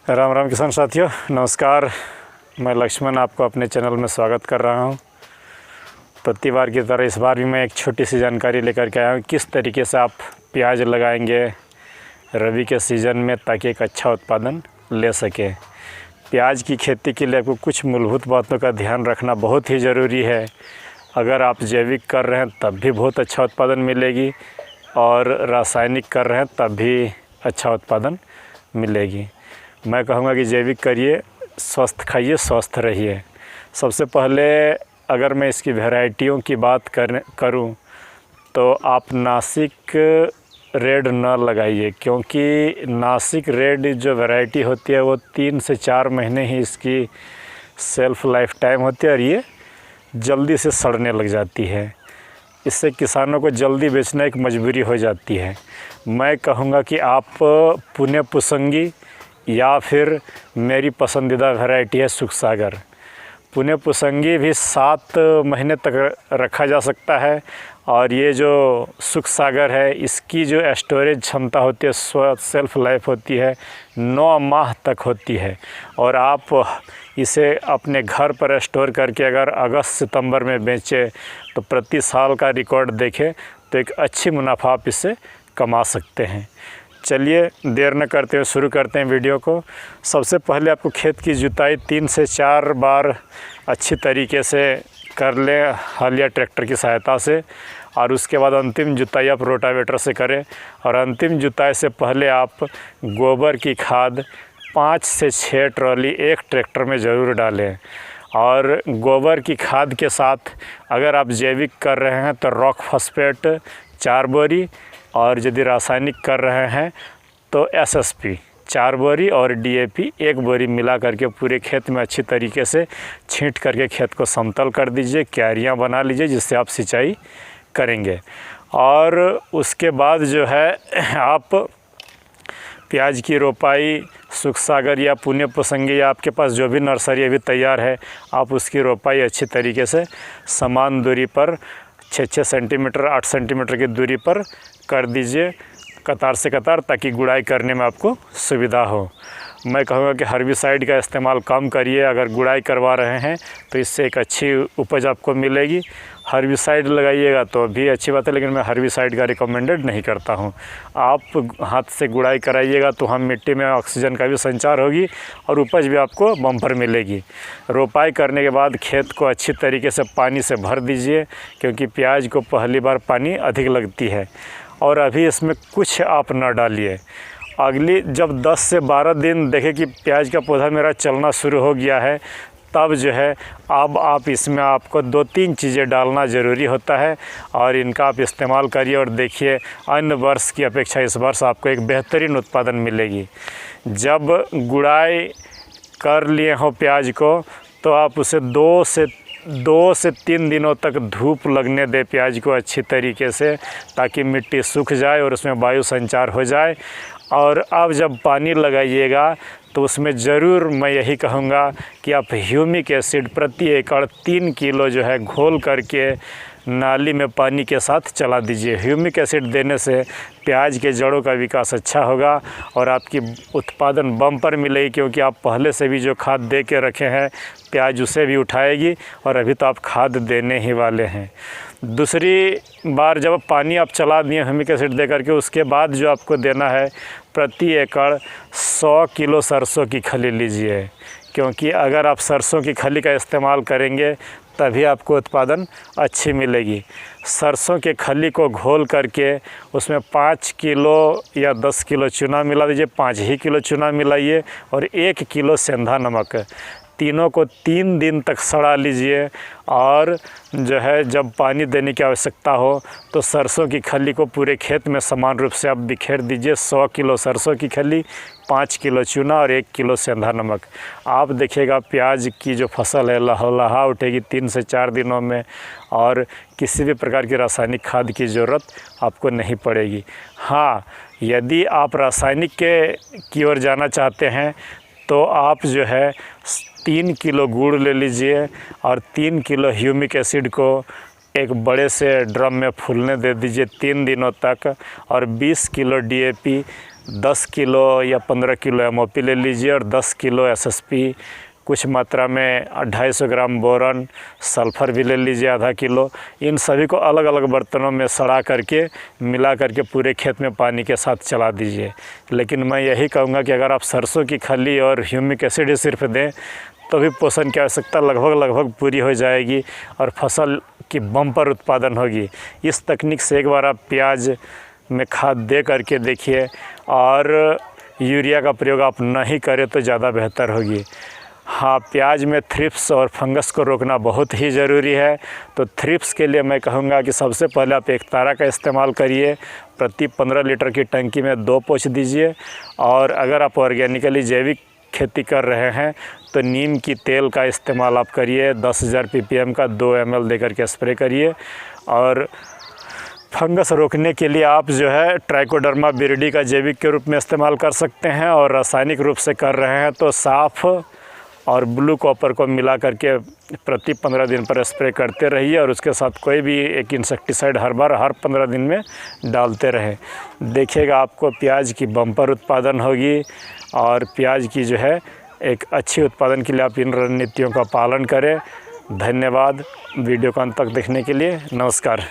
राम राम किसान साथियों, नमस्कार। मैं लक्ष्मण आपको अपने चैनल में स्वागत कर रहा हूं। प्रति बार की तरह इस बार भी मैं एक छोटी सी जानकारी लेकर के आया हूं किस तरीके से आप प्याज लगाएंगे रबी के सीज़न में ताकि एक अच्छा उत्पादन ले सकें। प्याज की खेती के लिए आपको कुछ मूलभूत बातों का ध्यान रखना बहुत ही ज़रूरी है। अगर आप जैविक कर रहे हैं तब भी बहुत अच्छा उत्पादन मिलेगी और रासायनिक कर रहे हैं तब भी अच्छा उत्पादन मिलेगी। मैं कहूँगा कि जैविक करिए, स्वस्थ खाइए, स्वस्थ रहिए। सबसे पहले अगर मैं इसकी वैरायटियों की बात करूँ तो आप नासिक रेड न लगाइए, क्योंकि नासिक रेड जो वैरायटी होती है वो 3 से 4 महीने ही इसकी सेल्फ लाइफ टाइम होती है और ये जल्दी से सड़ने लग जाती है। इससे किसानों को जल्दी बेचना एक मजबूरी हो जाती है। मैं कहूँगा कि आप पुणे पुसंगी या फिर मेरी पसंदीदा वैरायटी है सुख सागर। पुणे पुसंगी भी 7 महीने तक रखा जा सकता है और ये जो सुख सागर है इसकी जो स्टोरेज क्षमता होती है, सेल्फ लाइफ होती है 9 माह तक होती है। और आप इसे अपने घर पर स्टोर करके अगर अगस्त सितंबर में बेचें तो प्रति साल का रिकॉर्ड देखें तो एक अच्छी मुनाफा आप इससे कमा सकते हैं। चलिए देर न करते हुए शुरू करते हैं वीडियो को। सबसे पहले आपको खेत की जुताई 3 से 4 बार अच्छी तरीके से कर लें हल या ट्रैक्टर की सहायता से, और उसके बाद अंतिम जुताई आप रोटावेटर से करें। और अंतिम जुताई से पहले आप गोबर की खाद 5 से 6 ट्रॉली एक ट्रैक्टर में ज़रूर डालें। और गोबर की खाद के साथ अगर आप जैविक कर रहे हैं तो रॉक फॉस्फेट 4 बोरी, और यदि रासायनिक कर रहे हैं तो एसएसपी 4 बोरी और डीएपी 1 बोरी मिला करके पूरे खेत में अच्छी तरीके से छींट करके खेत को समतल कर दीजिए, क्यारियाँ बना लीजिए जिससे आप सिंचाई करेंगे। और उसके बाद जो है आप प्याज की रोपाई सुख सागर या पुणे पुसंगी या आपके पास जो भी नर्सरी अभी तैयार है, आप उसकी रोपाई अच्छी तरीके से समान दूरी पर 6-6 सेंटीमीटर 8 सेंटीमीटर की दूरी पर कर दीजिए, कतार से कतार, ताकि गुड़ाई करने में आपको सुविधा हो। मैं कहूँगा कि हर्बिसाइड का इस्तेमाल कम करिए। अगर गुड़ाई करवा रहे हैं तो इससे एक अच्छी उपज आपको मिलेगी। हर्बिसाइड लगाइएगा तो भी अच्छी बात है, लेकिन मैं हर्बिसाइड का रिकमेंडेड नहीं करता हूँ। आप हाथ से गुड़ाई कराइएगा तो हम मिट्टी में ऑक्सीजन का भी संचार होगी और उपज भी आपको बम्पर मिलेगी। रोपाई करने के बाद खेत को अच्छी तरीके से पानी से भर दीजिए, क्योंकि प्याज को पहली बार पानी अधिक लगती है। और अभी इसमें कुछ आप न डालिए। अगली जब 10 से 12 दिन देखें कि प्याज का पौधा मेरा चलना शुरू हो गया है, तब जो है अब आप इसमें आपको 2-3 चीज़ें डालना ज़रूरी होता है और इनका आप इस्तेमाल करिए और देखिए अन्य वर्ष की अपेक्षा इस वर्ष आपको एक बेहतरीन उत्पादन मिलेगी। जब गुड़ाई कर लिए हो प्याज को तो आप उसे 2 से 3 दिनों तक धूप लगने दें प्याज को अच्छी तरीके से, ताकि मिट्टी सूख जाए और उसमें वायु संचार हो जाए। और अब जब पानी लगाइएगा तो उसमें ज़रूर मैं यही कहूँगा कि आप ह्यूमिक एसिड प्रति एकड़ 3 किलो जो है घोल करके नाली में पानी के साथ चला दीजिए। ह्यूमिक एसिड देने से प्याज के जड़ों का विकास अच्छा होगा और आपकी उत्पादन बम्पर मिलेगी, क्योंकि आप पहले से भी जो खाद दे के रखे हैं प्याज उसे भी उठाएगी और अभी तो आप खाद देने ही वाले हैं। दूसरी बार जब पानी आप चला दिए ह्यूमिक एसिड दे करके, उसके बाद जो आपको देना है प्रति एकड़ 100 किलो सरसों की खली लीजिए, क्योंकि अगर आप सरसों की खली का इस्तेमाल करेंगे तभी आपको उत्पादन अच्छी मिलेगी। सरसों के खली को घोल करके उसमें 5 किलो या 10 किलो चूना मिला दीजिए, 5 ही किलो चूना मिलाइए और 1 किलो सेंधा नमक, तीनों को 3 दिन तक सड़ा लीजिए। और जो है जब पानी देने की आवश्यकता हो तो सरसों की खली को पूरे खेत में समान रूप से आप बिखेर दीजिए। 100 किलो सरसों की खली, 5 किलो चूना और 1 किलो सेंधा नमक। आप देखिएगा प्याज की जो फसल है लहलहा उठेगी 3 से 4 दिनों में, और किसी भी प्रकार की रासायनिक खाद की ज़रूरत आपको नहीं पड़ेगी। हाँ, यदि आप रासायनिक की ओर जाना चाहते हैं तो आप जो है 3 किलो गुड़ ले लीजिए और 3 किलो ह्यूमिक एसिड को एक बड़े से ड्रम में फूलने दे दीजिए 3 दिनों तक, और 20 किलो डीएपी 10 किलो या 15 किलो MOP ले लीजिए और 10 किलो SSP, कुछ मात्रा में 250 ग्राम बोरन, सल्फ़र भी ले लीजिए आधा किलो। इन सभी को अलग अलग बर्तनों में सड़ा करके मिला करके पूरे खेत में पानी के साथ चला दीजिए। लेकिन मैं यही कहूँगा कि अगर आप सरसों की खली और ह्यूमिक एसिड ही सिर्फ दें तो भी पोषण की आवश्यकता लगभग पूरी हो जाएगी और फसल की बम्पर उत्पादन होगी। इस तकनीक से एक बार आप प्याज में खाद दे करके देखिए और यूरिया का प्रयोग आप नहीं करें तो ज़्यादा बेहतर होगी। हाँ, प्याज में थ्रिप्स और फंगस को रोकना बहुत ही ज़रूरी है। तो थ्रिप्स के लिए मैं कहूँगा कि सबसे पहले आप एकतारा का इस्तेमाल करिए। प्रति 15 लीटर की टंकी में 2 पोंछ दीजिए। और अगर आप ऑर्गेनिकली जैविक खेती कर रहे हैं तो नीम की तेल का इस्तेमाल आप करिए। 10,000 ppm का 2 ml दे करके स्प्रे करिए। और फंगस रोकने के लिए आप जो है ट्राइकोडर्मा विरिडी का जैविक के रूप में इस्तेमाल कर सकते हैं। और रासायनिक रूप से कर रहे हैं तो साफ और ब्लू कॉपर को मिला करके प्रति 15 दिन पर स्प्रे करते रहिए। और उसके साथ कोई भी एक इंसेक्टिसाइड हर 15 दिन में डालते रहें। देखिएगा आपको प्याज की बम्पर उत्पादन होगी। और प्याज की जो है एक अच्छी उत्पादन के लिए आप इन रणनीतियों का पालन करें। धन्यवाद वीडियो को अंत तक देखने के लिए। नमस्कार।